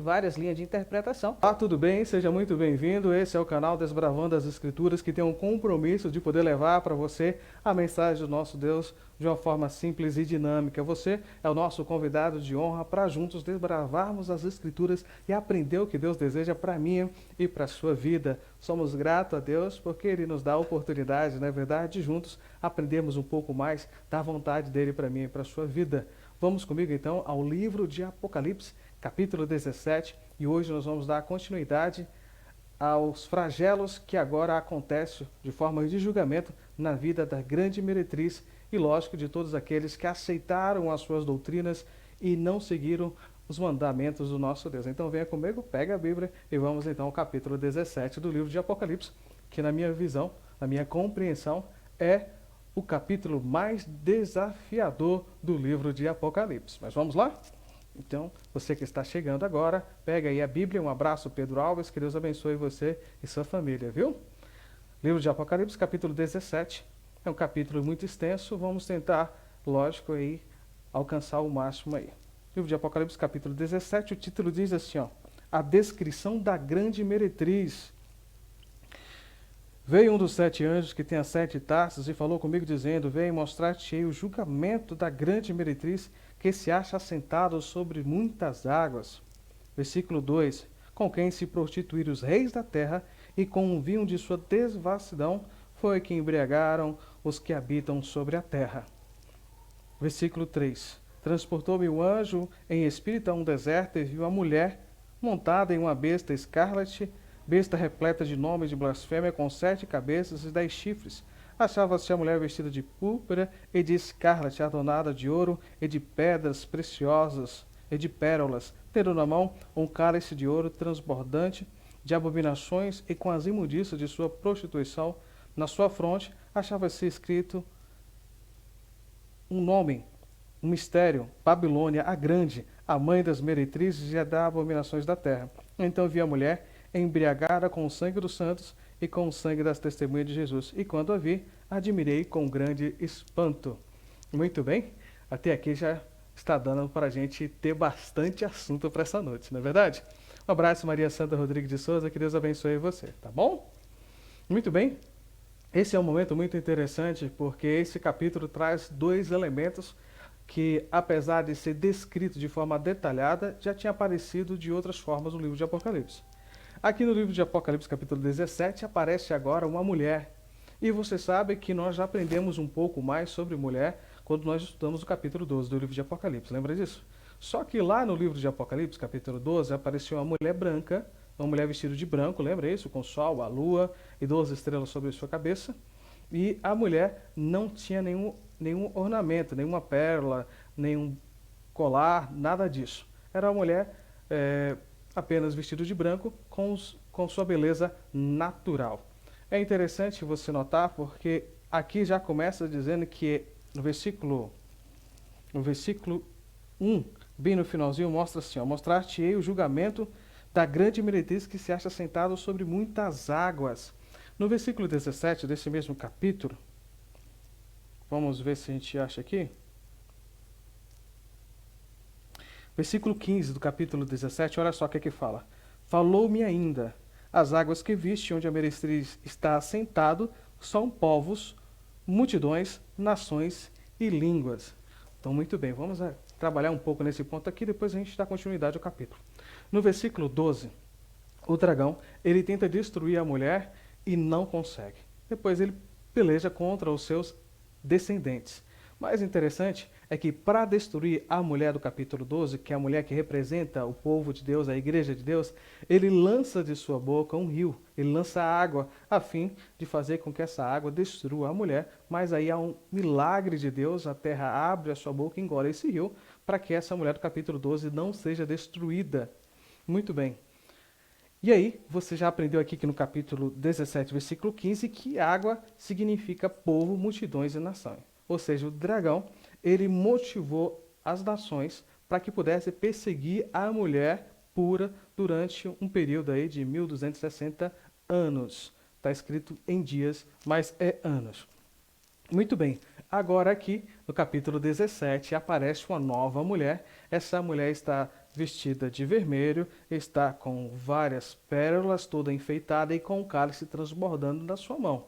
várias linhas de interpretação. Ah, tudo bem? Seja muito bem-vindo. Esse é o canal Desbravando as Escrituras, que tem um compromisso de poder levar para você a mensagem do nosso Deus de uma forma simples e dinâmica. Você é o nosso convidado de honra para juntos desbravarmos as Escrituras e aprender o que Deus deseja para mim e para a sua vida. Somos gratos a Deus porque Ele nos dá a oportunidade, não é verdade, de juntos aprendermos um pouco mais da vontade dEle para mim e para a sua vida. Vamos comigo então ao livro de Apocalipse, capítulo 17, e hoje nós vamos dar continuidade aos flagelos que agora acontecem de forma de julgamento na vida da grande meretriz e, lógico, de todos aqueles que aceitaram as suas doutrinas e não seguiram os mandamentos do nosso Deus. Então venha comigo, pega a Bíblia e vamos então ao capítulo 17 do livro de Apocalipse, que na minha visão, na minha compreensão, é o capítulo mais desafiador do livro de Apocalipse. Mas vamos lá? Então, você que está chegando agora, pega aí a Bíblia. Um abraço, Pedro Alves, que Deus abençoe você e sua família, viu? Livro de Apocalipse, capítulo 17. É um capítulo muito extenso, vamos tentar, lógico, aí, alcançar o máximo aí. Livro de Apocalipse, capítulo 17, o título diz assim, ó, a descrição da grande meretriz. Veio um dos 7 anjos que tem as 7 taças e falou comigo dizendo, vem mostrar-te-ei o julgamento da grande meretriz que se acha assentado sobre muitas águas. Versículo 2, com quem se prostituíram os reis da terra e com o vinho de sua devassidão foi que embriagaram os que habitam sobre a terra. Versículo 3, transportou-me o anjo em espírito a um deserto e viu a mulher montada em uma besta escarlate, besta repleta de nomes de blasfêmia, com 7 cabeças e 10 chifres. Achava-se a mulher vestida de púrpura e de escarlate, adornada de ouro e de pedras preciosas e de pérolas, tendo na mão um cálice de ouro transbordante de abominações e com as imundícias de sua prostituição. Na sua fronte achava-se escrito um nome, um mistério, Babilônia, a grande, a mãe das meretrizes e a das abominações da terra. Então vi a mulher embriagada com o sangue dos santos e com o sangue das testemunhas de Jesus. E quando a vi, admirei com grande espanto. Muito bem, até aqui já está dando para a gente ter bastante assunto para essa noite, não é verdade? Um abraço, Maria Santa Rodrigues de Souza, que Deus abençoe você, tá bom? Muito bem, esse é um momento muito interessante porque esse capítulo traz 2 elementos que, apesar de ser descrito de forma detalhada, já tinha aparecido de outras formas no livro de Apocalipse. Aqui no livro de Apocalipse, capítulo 17, aparece agora uma mulher. E você sabe que nós já aprendemos um pouco mais sobre mulher quando nós estudamos o capítulo 12 do livro de Apocalipse. Lembra disso? Só que lá no livro de Apocalipse, capítulo 12, apareceu uma mulher branca, uma mulher vestida de branco, lembra isso? Com o sol, a lua e 12 estrelas sobre sua cabeça. E a mulher não tinha nenhum ornamento, nenhuma pérola, nenhum colar, nada disso. Era uma mulher apenas vestida de branco com sua beleza natural. É interessante você notar porque aqui já começa dizendo que no versículo 1, bem no finalzinho, mostra assim, mostrar-te-ei o julgamento da grande meretriz que se acha sentado sobre muitas águas. No versículo 17 desse mesmo capítulo, vamos ver se a gente acha aqui. Versículo 15 do capítulo 17, olha só o que fala. Falou-me ainda, as águas que viste, onde a meretriz está assentado, são povos, multidões, nações e línguas. Então, muito bem, vamos trabalhar um pouco nesse ponto aqui, depois a gente dá continuidade ao capítulo. No versículo 12, o dragão, ele tenta destruir a mulher e não consegue. Depois ele peleja contra os seus descendentes. Mais interessante é que para destruir a mulher do capítulo 12, que é a mulher que representa o povo de Deus, a igreja de Deus, ele lança de sua boca um rio, ele lança água, a fim de fazer com que essa água destrua a mulher, mas aí há um milagre de Deus, a terra abre a sua boca e engole esse rio, para que essa mulher do capítulo 12 não seja destruída. Muito bem. E aí, você já aprendeu aqui que no capítulo 17, versículo 15, que água significa povo, multidões e nações. Ou seja, o dragão, ele motivou as nações para que pudesse perseguir a mulher pura durante um período aí de 1260 anos. Está escrito em dias, mas é anos. Muito bem, agora aqui no capítulo 17 aparece uma nova mulher. Essa mulher está vestida de vermelho, está com várias pérolas, toda enfeitada e com o cálice transbordando na sua mão.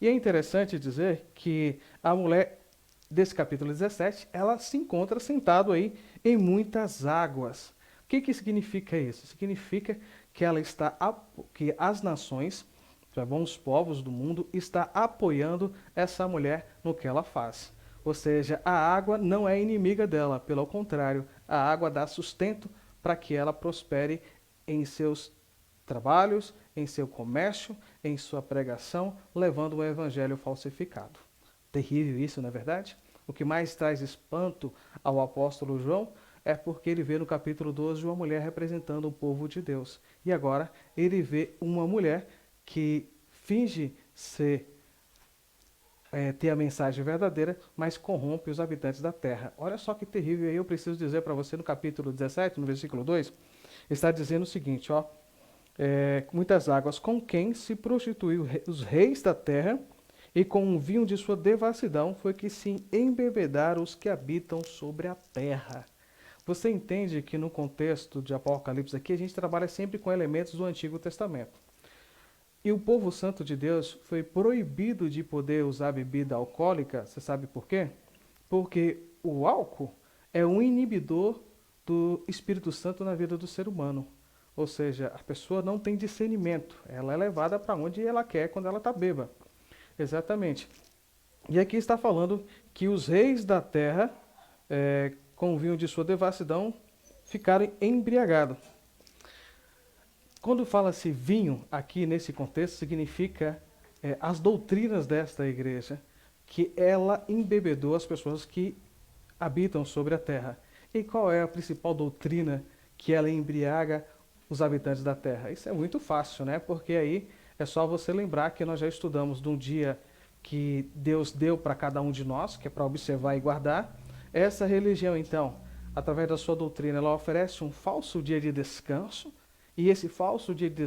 E é interessante dizer que a mulher desse capítulo 17, ela se encontra sentado aí em muitas águas. O que significa isso? Significa que ela está que as nações, tá bom, os povos do mundo está apoiando essa mulher no que ela faz. Ou seja, a água não é inimiga dela, pelo contrário, a água dá sustento para que ela prospere em seus trabalhos, em seu comércio, em sua pregação, levando o evangelho falsificado. Terrível isso, não é verdade? O que mais traz espanto ao apóstolo João é porque ele vê no capítulo 12 uma mulher representando o povo de Deus. E agora ele vê uma mulher que finge ter a mensagem verdadeira, mas corrompe os habitantes da terra. Olha só que terrível. E eu preciso dizer para você no capítulo 17, no versículo 2, está dizendo o seguinte, ó, muitas águas com quem se prostituiu os reis da terra, e com o vinho de sua devassidão foi que se embebedaram os que habitam sobre a terra. Você entende que no contexto de Apocalipse aqui, a gente trabalha sempre com elementos do Antigo Testamento. E o povo santo de Deus foi proibido de poder usar bebida alcoólica, você sabe por quê? Porque o álcool é um inibidor do Espírito Santo na vida do ser humano. Ou seja, a pessoa não tem discernimento, ela é levada para onde ela quer quando ela está bêbada. Exatamente. E aqui está falando que os reis da terra, com o vinho de sua devassidão, ficaram embriagados. Quando fala-se vinho aqui nesse contexto, significa as doutrinas desta igreja, que ela embebedou as pessoas que habitam sobre a terra. E qual é a principal doutrina que ela embriaga os habitantes da terra? Isso é muito fácil, né? Porque aí é só você lembrar que nós já estudamos de um dia que Deus deu para cada um de nós, que é para observar e guardar. Essa religião, então, através da sua doutrina, ela oferece um falso dia de descanso, e esse falso dia de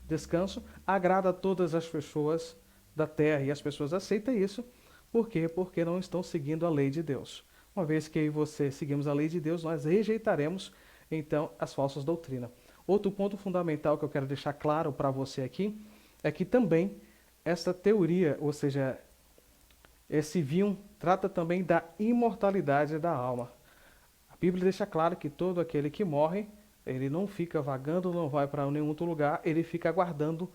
descanso agrada a todas as pessoas da terra, e as pessoas aceitam isso. Por quê? Porque não estão seguindo a lei de Deus. Uma vez que eu e você seguimos a lei de Deus, nós rejeitaremos, então, as falsas doutrinas. Outro ponto fundamental que eu quero deixar claro para você aqui é que também essa teoria, ou seja, esse vinho trata também da imortalidade da alma. A Bíblia deixa claro que todo aquele que morre, ele não fica vagando, não vai para nenhum outro lugar, ele fica aguardando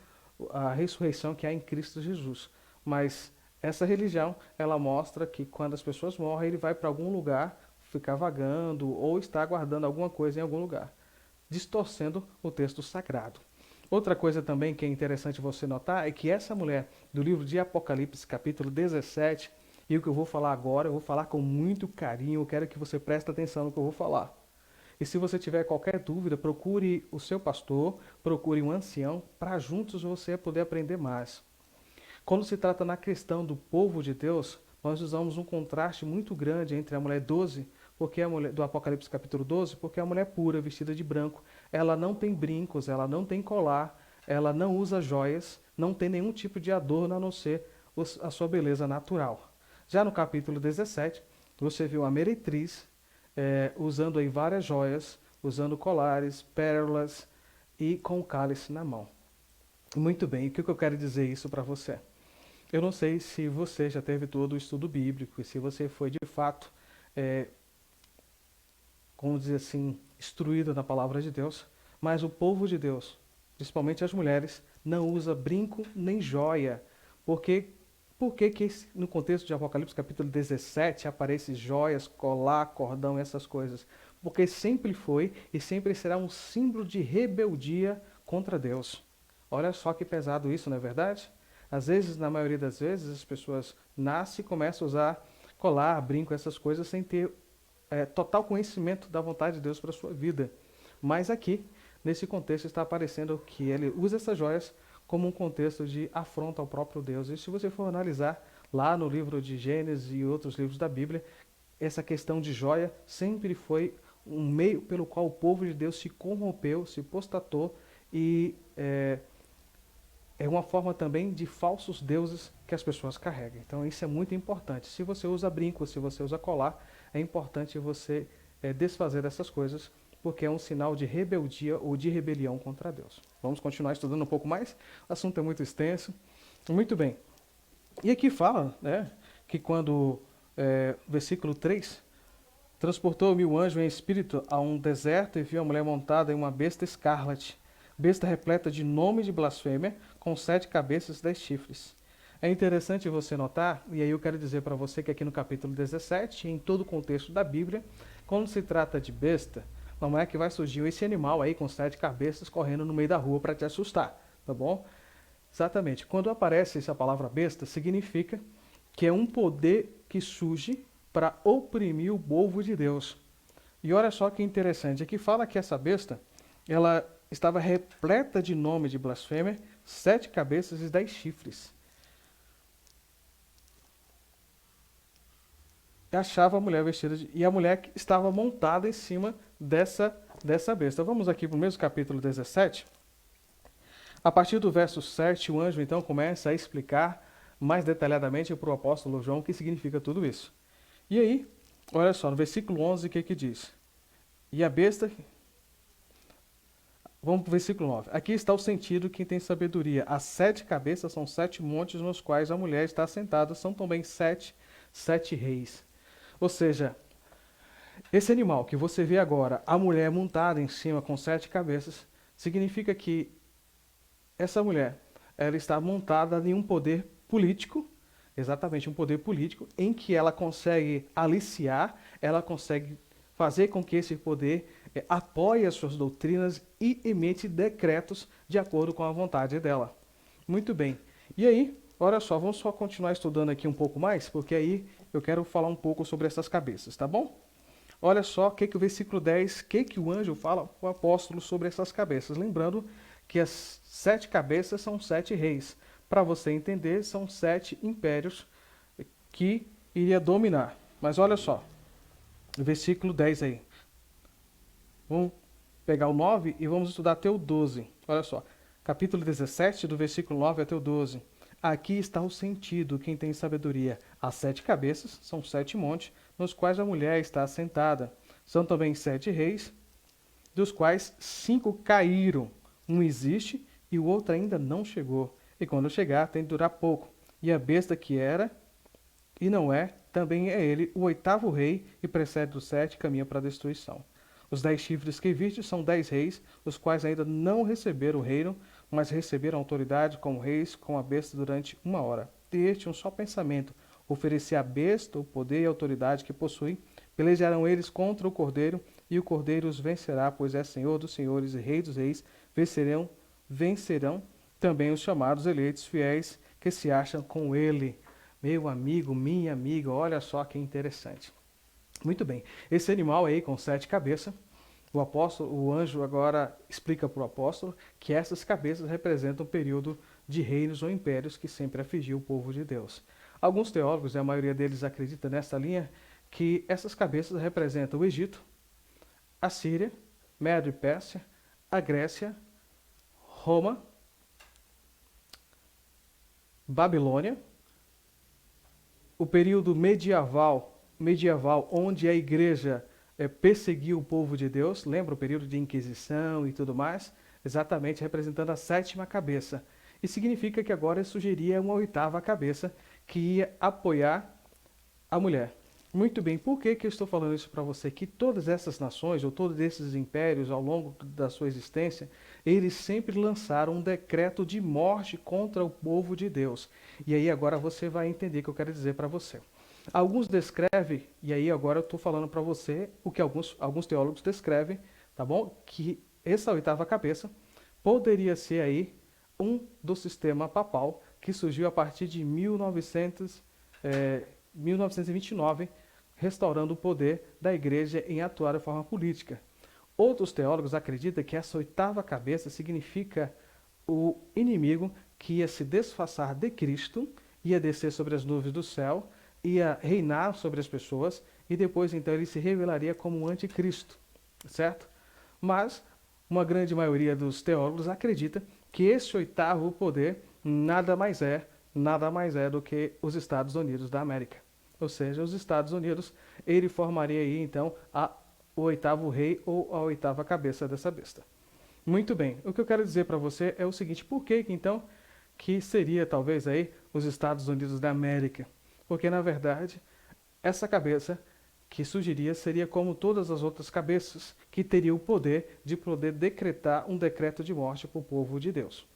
a ressurreição que há em Cristo Jesus. Mas essa religião, ela mostra que quando as pessoas morrem, ele vai para algum lugar ficar vagando ou está aguardando alguma coisa em algum lugar, distorcendo o texto sagrado. Outra coisa também que é interessante você notar é que essa mulher do livro de Apocalipse, capítulo 17, e o que eu vou falar agora, eu vou falar com muito carinho, eu quero que você preste atenção no que eu vou falar. E se você tiver qualquer dúvida, procure o seu pastor, procure um ancião, para juntos você poder aprender mais. Quando se trata na questão do povo de Deus, nós usamos um contraste muito grande entre a mulher 12, porque a mulher do Apocalipse capítulo 12, porque a mulher pura, vestida de branco, ela não tem brincos, ela não tem colar, ela não usa joias, não tem nenhum tipo de adorno a não ser a sua beleza natural. Já no capítulo 17, você viu a meretriz usando aí várias joias, usando colares, pérolas e com o cálice na mão. Muito bem, o que eu quero dizer isso para você? Eu não sei se você já teve todo o estudo bíblico e se você foi de fato, como dizer assim, instruído na palavra de Deus, mas o povo de Deus, principalmente as mulheres, não usa brinco nem joia. Por que no contexto de Apocalipse capítulo 17 aparecem joias, colar, cordão, essas coisas? Porque sempre foi e sempre será um símbolo de rebeldia contra Deus. Olha só que pesado isso, não é verdade? Às vezes, na maioria das vezes, as pessoas nascem e começam a usar colar, brinco, essas coisas, sem ter total conhecimento da vontade de Deus para a sua vida. Mas aqui, nesse contexto, está aparecendo que ele usa essas joias como um contexto de afronta ao próprio Deus. E se você for analisar lá no livro de Gênesis e outros livros da Bíblia, essa questão de joia sempre foi um meio pelo qual o povo de Deus se corrompeu, se apostatou e é uma forma também de falsos deuses que as pessoas carregam. Então isso é muito importante. Se você usa brinco, se você usa colar, é importante você desfazer dessas coisas, porque é um sinal de rebeldia ou de rebelião contra Deus. Vamos continuar estudando um pouco mais? O assunto é muito extenso. Muito bem. E aqui fala, né, que quando, versículo 3, transportou-me o anjo em espírito a um deserto e viu a mulher montada em uma besta escarlate, besta repleta de nome de blasfêmia, com 7 cabeças e 10 chifres. É interessante você notar, e aí eu quero dizer para você que aqui no capítulo 17, em todo o contexto da Bíblia, quando se trata de besta, não é que vai surgir esse animal aí com 7 cabeças correndo no meio da rua para te assustar, tá bom? Exatamente. Quando aparece essa palavra besta, significa que é um poder que surge para oprimir o povo de Deus. E olha só que interessante, aqui fala que essa besta, ela estava repleta de nome de blasfêmia, 7 cabeças e 10 chifres. E achava a mulher vestida de... E a mulher estava montada em cima dessa besta. Vamos aqui para o mesmo capítulo 17. A partir do verso 7, o anjo então começa a explicar mais detalhadamente para o apóstolo João o que significa tudo isso. E aí, olha só, no versículo 11, o que diz? E a besta... Vamos para o versículo 9. Aqui está o sentido que tem sabedoria. As 7 cabeças são 7 montes nos quais a mulher está assentada. São também 7 reis. Ou seja, esse animal que você vê agora, a mulher montada em cima com 7 cabeças, significa que essa mulher, ela está montada em um poder político, exatamente um poder político, em que ela consegue aliciar, ela consegue fazer com que esse poder apoie as suas doutrinas e emite decretos de acordo com a vontade dela. Muito bem. E aí, olha só, vamos só continuar estudando aqui um pouco mais, porque aí eu quero falar um pouco sobre essas cabeças, tá bom? Olha só o que o versículo 10, que o anjo fala para o apóstolo sobre essas cabeças. Lembrando que as 7 cabeças são 7 reis. Para você entender, são 7 impérios que iria dominar. Mas olha só, o versículo 10 aí. Vamos pegar o 9 e vamos estudar até o 12. Olha só, capítulo 17, do versículo 9 até o 12. Aqui está o sentido, quem tem sabedoria. As 7 cabeças são 7 montes, nos quais a mulher está assentada. São também 7 reis, dos quais 5 caíram. Um existe e o outro ainda não chegou. E quando chegar, tem de durar pouco. E a besta que era e não é, também é ele, o 8º rei, e precede os 7, caminha para a destruição. Os 10 chifres que viste são 10 reis, os quais ainda não receberam o reino, mas receberam autoridade como reis com a besta durante 1 hora. Este um só pensamento, oferecer à besta o poder e a autoridade que possui, pelejarão eles contra o cordeiro, e o cordeiro os vencerá, pois é Senhor dos senhores e Rei dos reis. Vencerão também os chamados eleitos fiéis que se acham com ele. Meu amigo, minha amiga, olha só que interessante. Muito bem, esse animal aí com 7 cabeças, o anjo agora explica para o apóstolo que essas cabeças representam um período de reinos ou impérios que sempre afligiu o povo de Deus. Alguns teólogos, e a maioria deles acredita nessa linha, que essas cabeças representam o Egito, a Síria, Médio e Pérsia, a Grécia, Roma, Babilônia, o período medieval onde a igreja perseguiu o povo de Deus, lembra o período de Inquisição e tudo mais? Exatamente, representando a 7ª cabeça. E significa que agora surgiria uma 8ª cabeça que ia apoiar a mulher. Muito bem, por que eu estou falando isso para você? Que todas essas nações, ou todos esses impérios, ao longo da sua existência, eles sempre lançaram um decreto de morte contra o povo de Deus. E aí agora você vai entender o que eu quero dizer para você. Alguns descrevem, e aí agora eu estou falando para você o que alguns teólogos descrevem, tá bom? Que essa 8ª cabeça poderia ser aí do sistema papal que surgiu a partir de 1929, restaurando o poder da igreja em atuar de forma política. Outros teólogos acreditam que essa 8ª cabeça significa o inimigo que ia se disfarçar de Cristo, ia descer sobre as nuvens do céu, ia reinar sobre as pessoas e depois então ele se revelaria como um anticristo, certo? Mas uma grande maioria dos teólogos acredita que esse 8º poder nada mais é do que os Estados Unidos da América. Ou seja, os Estados Unidos, ele formaria aí então o oitavo rei ou a oitava cabeça dessa besta. Muito bem, o que eu quero dizer para você é o seguinte, por que então que seria talvez aí os Estados Unidos da América? Porque na verdade, essa cabeça que surgiria seria como todas as outras cabeças, que teria o poder de poder decretar um decreto de morte para o povo de Deus.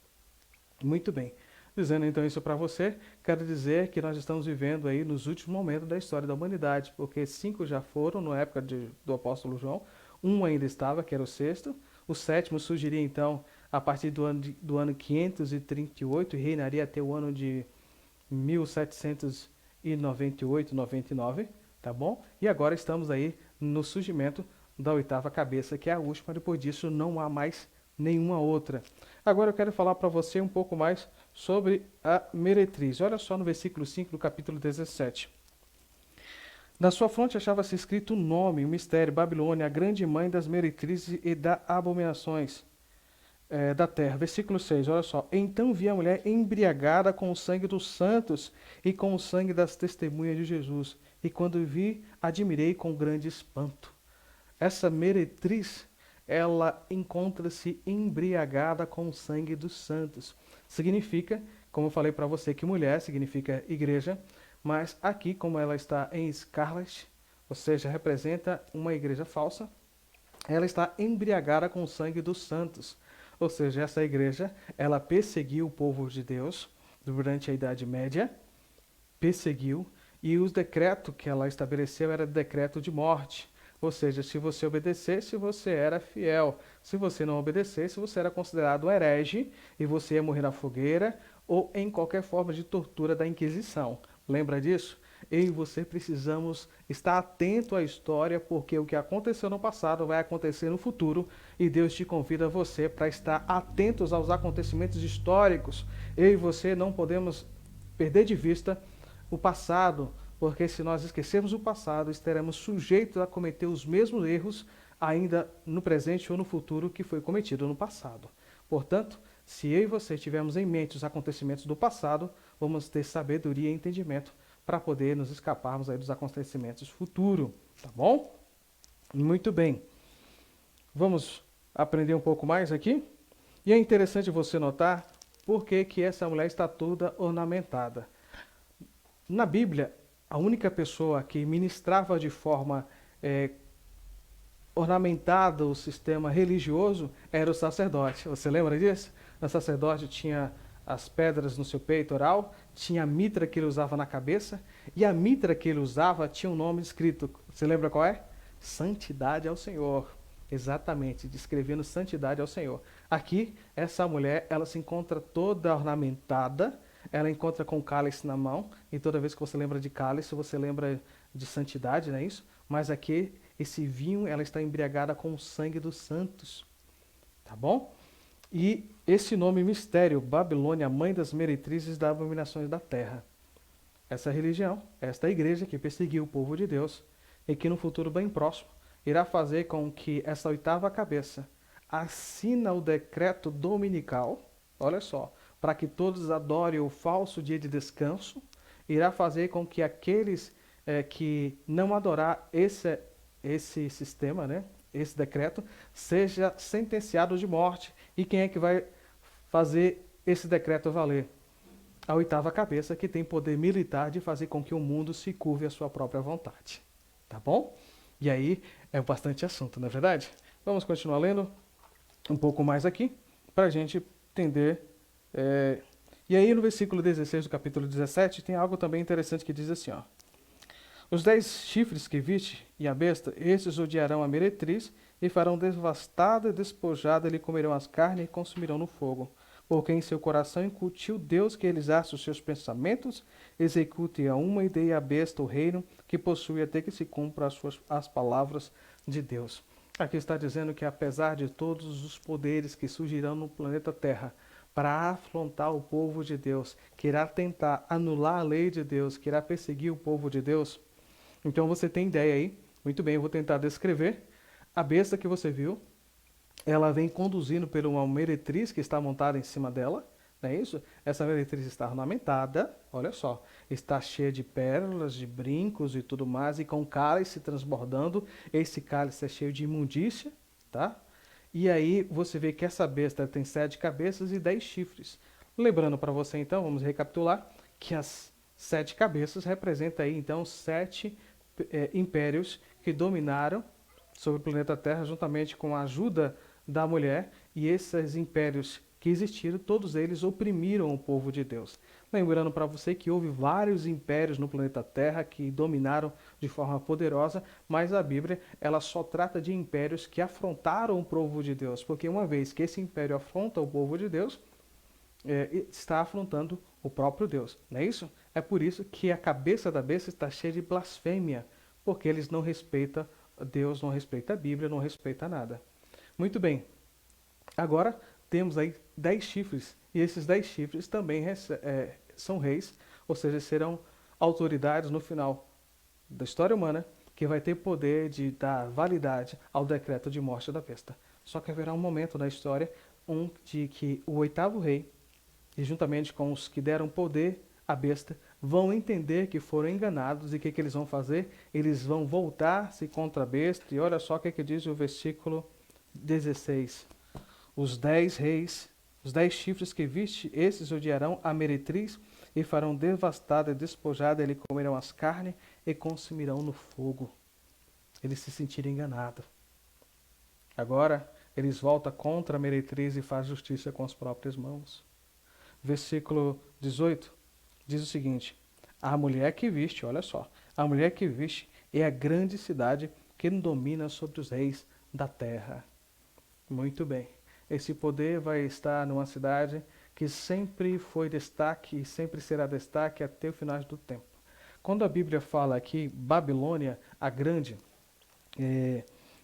Muito bem. Dizendo então isso para você, quero dizer que nós estamos vivendo aí nos últimos momentos da história da humanidade, porque 5 já foram na época do apóstolo João, um ainda estava, que era o sexto, o sétimo surgiria então a partir do ano 538 e reinaria até o ano de 1798, 99, tá bom? E agora estamos aí no surgimento da oitava cabeça, que é a última, depois disso não há mais nenhuma outra. Agora eu quero falar para você um pouco mais sobre a meretriz. Olha só no versículo 5 do capítulo 17. Na sua fronte achava-se escrito um nome, um mistério, Babilônia, a grande mãe das meretrizes e das abominações da terra. Versículo 6, olha só. Então vi a mulher embriagada com o sangue dos santos e com o sangue das testemunhas de Jesus. E quando vi, admirei com grande espanto. Essa meretriz, ela encontra-se embriagada com o sangue dos santos. Significa, como eu falei para você, que mulher significa igreja, mas aqui, como ela está em escarlate, ou seja, representa uma igreja falsa, ela está embriagada com o sangue dos santos. Ou seja, essa igreja, ela perseguiu o povo de Deus durante a Idade Média, perseguiu, e os decretos que ela estabeleceu era decreto de morte. Ou seja, se você obedecesse, você era fiel. Se você não obedecesse, você era considerado herege e você ia morrer na fogueira ou em qualquer forma de tortura da Inquisição. Lembra disso? Eu e você precisamos estar atento à história, porque o que aconteceu no passado vai acontecer no futuro e Deus te convida você para estar atentos aos acontecimentos históricos. Eu e você não podemos perder de vista o passado, porque se nós esquecermos o passado, estaremos sujeitos a cometer os mesmos erros ainda no presente ou no futuro que foi cometido no passado. Portanto, se eu e você tivermos em mente os acontecimentos do passado, vamos ter sabedoria e entendimento para poder nos escaparmos aí dos acontecimentos futuros, tá bom? Muito bem. Vamos aprender um pouco mais aqui? E é interessante você notar por que essa mulher está toda ornamentada. Na Bíblia, a única pessoa que ministrava de forma ornamentada o sistema religioso era o sacerdote. Você lembra disso? O sacerdote tinha as pedras no seu peitoral, tinha a mitra que ele usava na cabeça, e a mitra que ele usava tinha um nome escrito. Você lembra qual é? Santidade ao Senhor. Exatamente, descrevendo santidade ao Senhor. Aqui, essa mulher, ela se encontra toda ornamentada, ela encontra com o cálice na mão, e toda vez que você lembra de cálice, você lembra de santidade, não é isso? Mas aqui, esse vinho, ela está embriagada com o sangue dos santos. Tá bom? E esse nome mistério, Babilônia, mãe das meretrizes das abominações da terra. Essa religião, esta igreja que perseguiu o povo de Deus, e que no futuro bem próximo, irá fazer com que essa oitava cabeça assina o decreto dominical, olha só, para que todos adorem o falso dia de descanso, irá fazer com que aqueles que não adorar esse sistema, né, esse decreto, seja sentenciado de morte. E quem é que vai fazer esse decreto valer? A oitava cabeça, que tem poder militar de fazer com que o mundo se curve à sua própria vontade. Tá bom? E aí é bastante assunto, não é verdade? Vamos continuar lendo um pouco mais aqui, para a gente entender. E aí no versículo 16 do capítulo 17, tem algo também interessante que diz assim, ó. Os 10 chifres que viste e a besta, estes odiarão a meretriz e farão devastada e despojada, lhe comerão as carnes e consumirão no fogo. Porque em seu coração incutiu Deus que eles acham os seus pensamentos, execute a uma e dê à besta o reino que possui até que se cumpra as palavras de Deus. Aqui está dizendo que apesar de todos os poderes que surgirão no planeta Terra para afrontar o povo de Deus, que irá tentar anular a lei de Deus, que irá perseguir o povo de Deus, então você tem ideia aí, muito bem, eu vou tentar descrever. A besta que você viu, ela vem conduzindo por uma meretriz que está montada em cima dela, Não é isso? Essa meretriz está ornamentada, olha só, está cheia de pérolas, de brincos e tudo mais, e com cálice transbordando. Esse cálice é cheio de imundícia, tá? E aí você vê que essa besta tem 7 cabeças e 10 chifres. Lembrando para você então, vamos recapitular, que as 7 cabeças representam aí então 7 impérios que dominaram sobre o planeta Terra juntamente com a ajuda da mulher, e esses impérios que existiram, todos eles oprimiram o povo de Deus. Lembrando para você que houve vários impérios no planeta Terra que dominaram de forma poderosa, mas a Bíblia ela só trata de impérios que afrontaram o povo de Deus, porque uma vez que esse império afronta o povo de Deus, está afrontando o próprio Deus, não é isso? É por isso que a cabeça da besta está cheia de blasfêmia, porque eles não respeitam Deus, não respeita a Bíblia, não respeita nada. Muito bem, agora temos aí 10 chifres, e esses 10 chifres também são reis, ou seja, serão autoridades no final da história humana, que vai ter poder de dar validade ao decreto de morte da besta. Só que haverá um momento na história de que o 8º rei, e juntamente com os que deram poder à besta, vão entender que foram enganados, e o que eles vão fazer? Eles vão voltar-se contra a besta, e olha só o que diz o versículo 16. Os 10 reis, os 10 chifres que viste, esses odiarão a meretriz, e farão devastada e despojada, e comerão as carnes, e consumirão no fogo. Eles se sentiram enganados. Agora, eles voltam contra a meretriz e fazem justiça com as próprias mãos. Versículo 18 diz o seguinte: a mulher que viste, olha só, a mulher que viste é a grande cidade que domina sobre os reis da terra. Muito bem. Esse poder vai estar numa cidade que sempre foi destaque e sempre será destaque até o final do tempo. Quando a Bíblia fala aqui Babilônia, a grande,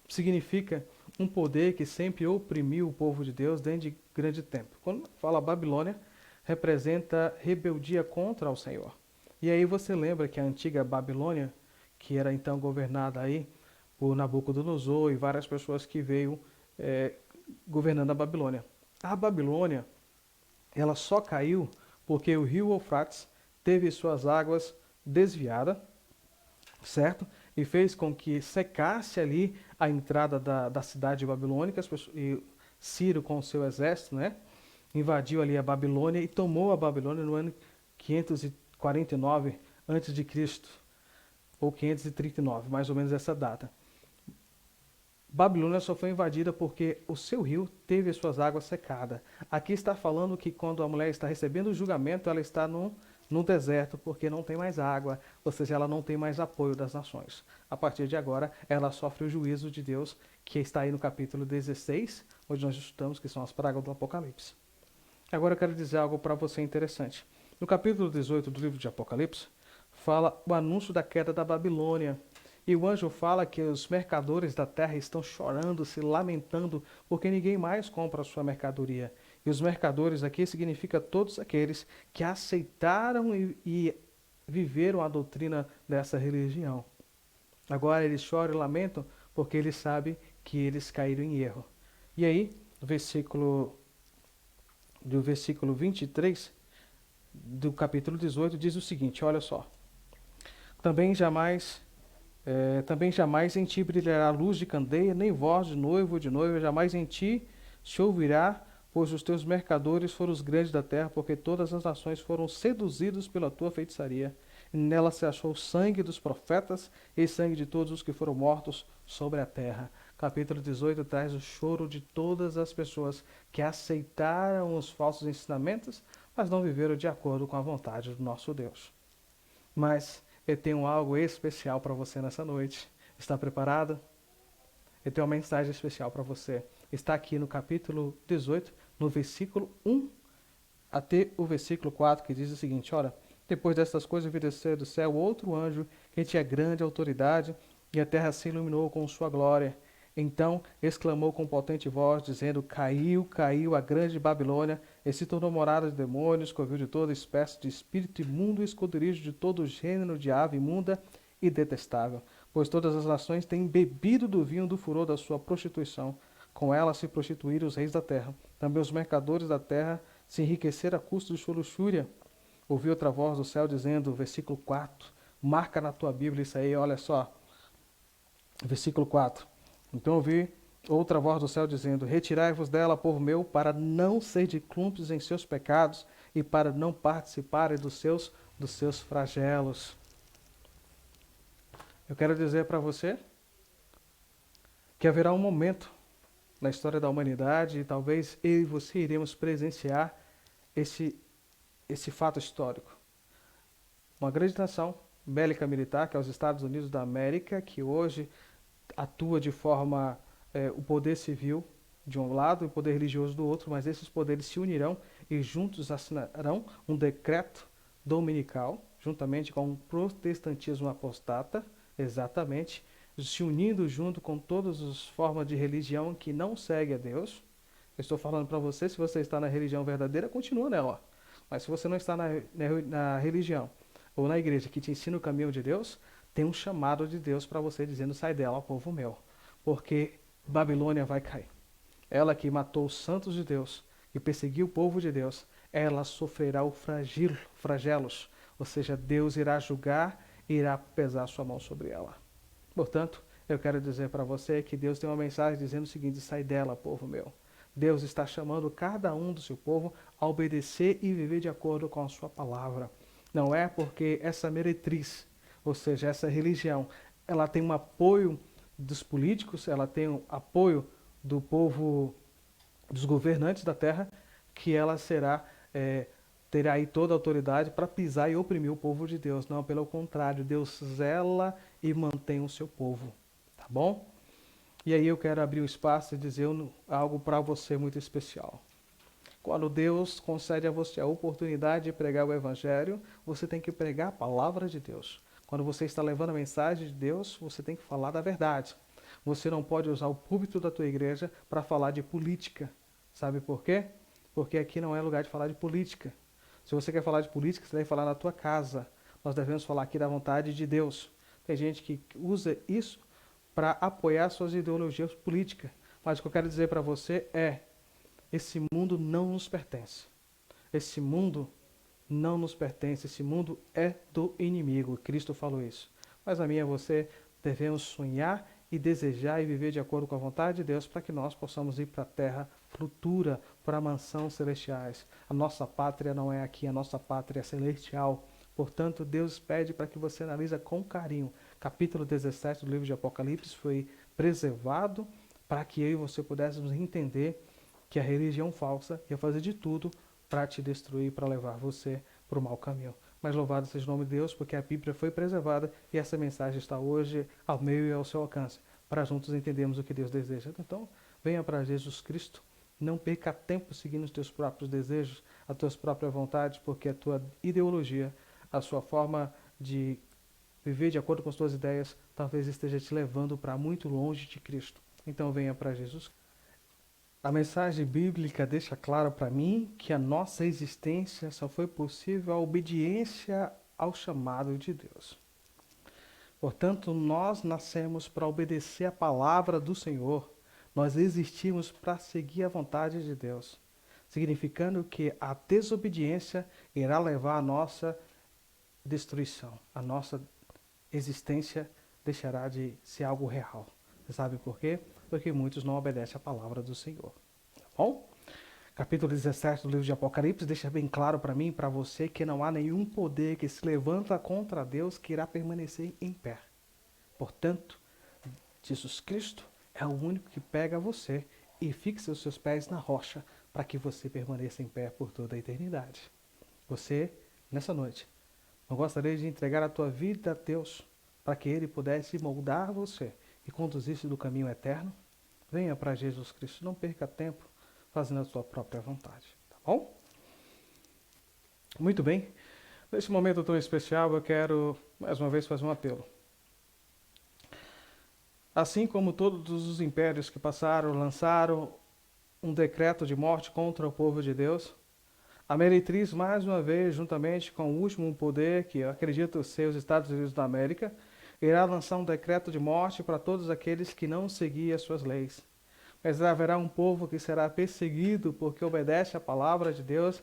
significa um poder que sempre oprimiu o povo de Deus dentro de grande tempo. Quando fala Babilônia, representa rebeldia contra o Senhor. E aí você lembra que a antiga Babilônia, que era então governada aí por Nabucodonosor e várias pessoas que veio governando a Babilônia. A Babilônia, ela só caiu porque o rio Eufrates teve suas águas desviadas, certo? E fez com que secasse ali a entrada da cidade babilônica, e Ciro com o seu exército, né? Invadiu ali a Babilônia e tomou a Babilônia no ano 549 a.C., ou 539, mais ou menos essa data. Babilônia só foi invadida porque o seu rio teve as suas águas secadas. Aqui está falando que quando a mulher está recebendo o julgamento, ela está no deserto porque não tem mais água, ou seja, ela não tem mais apoio das nações. A partir de agora, ela sofre o juízo de Deus, que está aí no capítulo 16, onde nós estudamos que são as pragas do Apocalipse. Agora eu quero dizer algo para você interessante. No capítulo 18 do livro de Apocalipse, fala o anúncio da queda da Babilônia. E o anjo fala que os mercadores da terra estão chorando, se lamentando, porque ninguém mais compra a sua mercadoria. E os mercadores aqui significa todos aqueles que aceitaram e viveram a doutrina dessa religião. Agora eles choram e lamentam porque eles sabem que eles caíram em erro. E aí, do versículo 23 do capítulo 18 diz o seguinte, olha só. Também jamais em ti brilhará luz de candeia, nem voz de noivo ou de noiva, jamais em ti se ouvirá, pois os teus mercadores foram os grandes da terra, porque todas as nações foram seduzidos pela tua feitiçaria. E nela se achou sangue dos profetas e sangue de todos os que foram mortos sobre a terra. Capítulo 18 traz o choro de todas as pessoas que aceitaram os falsos ensinamentos, mas não viveram de acordo com a vontade do nosso Deus. Mas eu tenho algo especial para você nessa noite. Está preparado? Eu tenho uma mensagem especial para você. Está aqui no capítulo 18, no versículo 1 até o versículo 4, que diz o seguinte, olha, depois destas coisas vi descer do céu outro anjo, que tinha grande autoridade, e a terra se iluminou com sua glória. Então exclamou com potente voz, dizendo, caiu, caiu a grande Babilônia, e se tornou morada de demônios, covil de toda espécie de espírito imundo e esconderijo de todo gênero de ave imunda e detestável. Pois todas as nações têm bebido do vinho do furor da sua prostituição. Com ela se prostituíram os reis da terra. Também os mercadores da terra se enriquecer a custo de sua luxúria. Ouvi outra voz do céu dizendo, versículo 4, marca na tua Bíblia isso aí, olha só, versículo 4. Então ouvi outra voz do céu dizendo, retirai-vos dela, povo meu, para não ser de cúmplices em seus pecados e para não participarem dos seus flagelos. Eu quero dizer para você que haverá um momento na história da humanidade, e talvez eu e você iremos presenciar esse fato histórico. Uma grande nação bélica militar, que é os Estados Unidos da América, que hoje atua de forma, o poder civil de um lado e o poder religioso do outro, mas esses poderes se unirão e juntos assinarão um decreto dominical, juntamente com o protestantismo apostata, exatamente, se unindo junto com todas as formas de religião que não segue a Deus. Eu estou falando para você, se você está na religião verdadeira, continua nela. Mas se você não está na religião ou na igreja que te ensina o caminho de Deus, tem um chamado de Deus para você dizendo, sai dela, povo meu, porque Babilônia vai cair. Ela que matou os santos de Deus e perseguiu o povo de Deus, ela sofrerá o flagelos, ou seja, Deus irá julgar e irá pesar sua mão sobre ela. Portanto, eu quero dizer para você que Deus tem uma mensagem dizendo o seguinte, sai dela, povo meu. Deus está chamando cada um do seu povo a obedecer e viver de acordo com a sua palavra. Não é porque essa meretriz, ou seja, essa religião, ela tem um apoio dos políticos, ela tem um apoio do povo, dos governantes da terra, que ela terá aí toda a autoridade para pisar e oprimir o povo de Deus. Não, pelo contrário, Deus zela e mantém o seu povo. Tá bom? E aí eu quero abrir o espaço e dizer algo para você muito especial. Quando Deus concede a você a oportunidade de pregar o Evangelho, você tem que pregar a palavra de Deus. Quando você está levando a mensagem de Deus, você tem que falar da verdade. Você não pode usar o púlpito da tua igreja para falar de política. Sabe por quê? Porque aqui não é lugar de falar de política. Se você quer falar de política, você deve falar na tua casa. Nós devemos falar aqui da vontade de Deus. Tem gente que usa isso para apoiar suas ideologias políticas. Mas o que eu quero dizer para você é, esse mundo não nos pertence. Esse mundo não nos pertence. Esse mundo é do inimigo. Cristo falou isso. Mas a mim e a você devemos sonhar e desejar e viver de acordo com a vontade de Deus para que nós possamos ir para a terra futura, para a mansão celestiais. A nossa pátria não é aqui, a nossa pátria é celestial. Portanto, Deus pede para que você analise com carinho. Capítulo 17 do livro de Apocalipse foi preservado para que eu e você pudéssemos entender que a religião falsa ia fazer de tudo para te destruir, para levar você para o mau caminho. Mas louvado seja o nome de Deus, porque a Bíblia foi preservada e essa mensagem está hoje ao meio e ao seu alcance, para juntos entendermos o que Deus deseja. Então, venha para Jesus Cristo, não perca tempo seguindo os teus próprios desejos, as tuas próprias vontades, porque a tua ideologia, a sua forma de viver de acordo com as tuas ideias, talvez esteja te levando para muito longe de Cristo. Então venha para Jesus. A mensagem bíblica deixa claro para mim que a nossa existência só foi possível à obediência ao chamado de Deus. Portanto, nós nascemos para obedecer a palavra do Senhor. Nós existimos para seguir a vontade de Deus, significando que a desobediência irá levar à nossa destruição. A nossa existência deixará de ser algo real. Você sabe por quê? Porque muitos não obedecem a palavra do Senhor. Tá bom? Capítulo 17 do livro de Apocalipse deixa bem claro para mim e para você que não há nenhum poder que se levanta contra Deus que irá permanecer em pé. Portanto, Jesus Cristo é o único que pega você e fixa os seus pés na rocha para que você permaneça em pé por toda a eternidade. Você, nessa noite, não gostaria de entregar a tua vida a Deus para que Ele pudesse moldar você e conduzir-se do caminho eterno? Venha para Jesus Cristo, não perca tempo fazendo a sua própria vontade, tá bom? Muito bem. Nesse momento tão especial, eu quero mais uma vez fazer um apelo. Assim como todos os impérios que passaram, lançaram um decreto de morte contra o povo de Deus, a meretriz, mais uma vez, juntamente com o último poder, que eu acredito ser os Estados Unidos da América, irá lançar um decreto de morte para todos aqueles que não seguiam as suas leis. Mas haverá um povo que será perseguido porque obedece à palavra de Deus,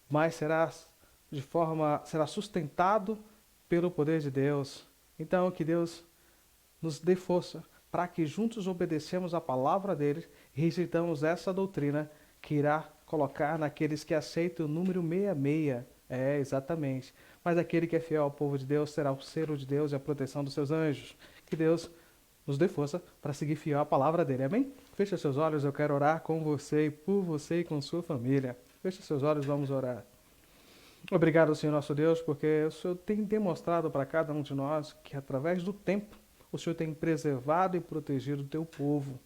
mas será sustentado pelo poder de Deus. Então, que Deus nos dê força para que juntos obedecemos a palavra dele e rejeitamos essa doutrina que irá colocar naqueles que aceitam o número 66. É, exatamente. Mas aquele que é fiel ao povo de Deus terá o selo de Deus e a proteção dos seus anjos. Que Deus nos dê força para seguir fiel à palavra dele. Amém? Feche seus olhos, eu quero orar com você e por você e com sua família. Feche seus olhos, vamos orar. Obrigado, Senhor nosso Deus, porque o Senhor tem demonstrado para cada um de nós que através do tempo o Senhor tem preservado e protegido o teu povo.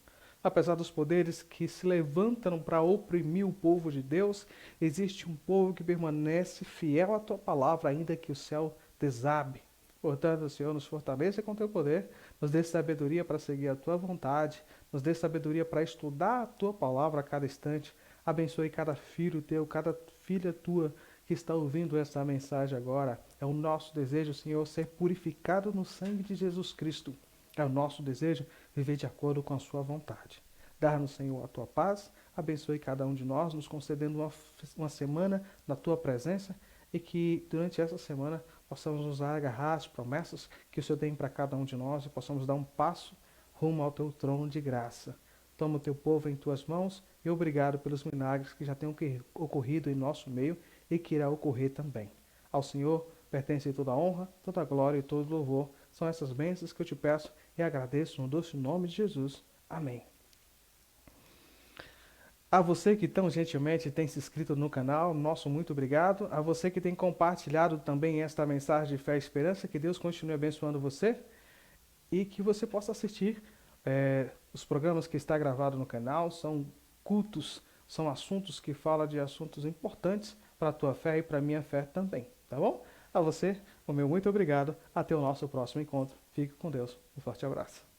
Apesar dos poderes que se levantam para oprimir o povo de Deus, existe um povo que permanece fiel à tua palavra, ainda que o céu desabe. Portanto, Senhor, nos fortaleça com teu poder, nos dê sabedoria para seguir a tua vontade, nos dê sabedoria para estudar a tua palavra a cada instante. Abençoe cada filho teu, cada filha tua que está ouvindo essa mensagem agora. É o nosso desejo, Senhor, ser purificado no sangue de Jesus Cristo. É o nosso desejo viver de acordo com a sua vontade. Dar-nos, Senhor, a tua paz. Abençoe cada um de nós, nos concedendo uma semana na tua presença e que durante essa semana possamos nos agarrar às promessas que o Senhor tem para cada um de nós e possamos dar um passo rumo ao teu trono de graça. Toma o teu povo em tuas mãos e obrigado pelos milagres que já têm ocorrido em nosso meio e que irá ocorrer também. Ao Senhor pertence toda a honra, toda a glória e todo louvor. São essas bênçãos que eu te peço e agradeço no doce nome de Jesus. Amém. A você que tão gentilmente tem se inscrito no canal, nosso muito obrigado. A você que tem compartilhado também esta mensagem de fé e esperança, que Deus continue abençoando você e que você possa assistir os programas que está gravado no canal. São cultos, são assuntos que falam de assuntos importantes para a tua fé e para a minha fé também, tá bom? A você, o meu muito obrigado. Até o nosso próximo encontro. Fique com Deus. Um forte abraço.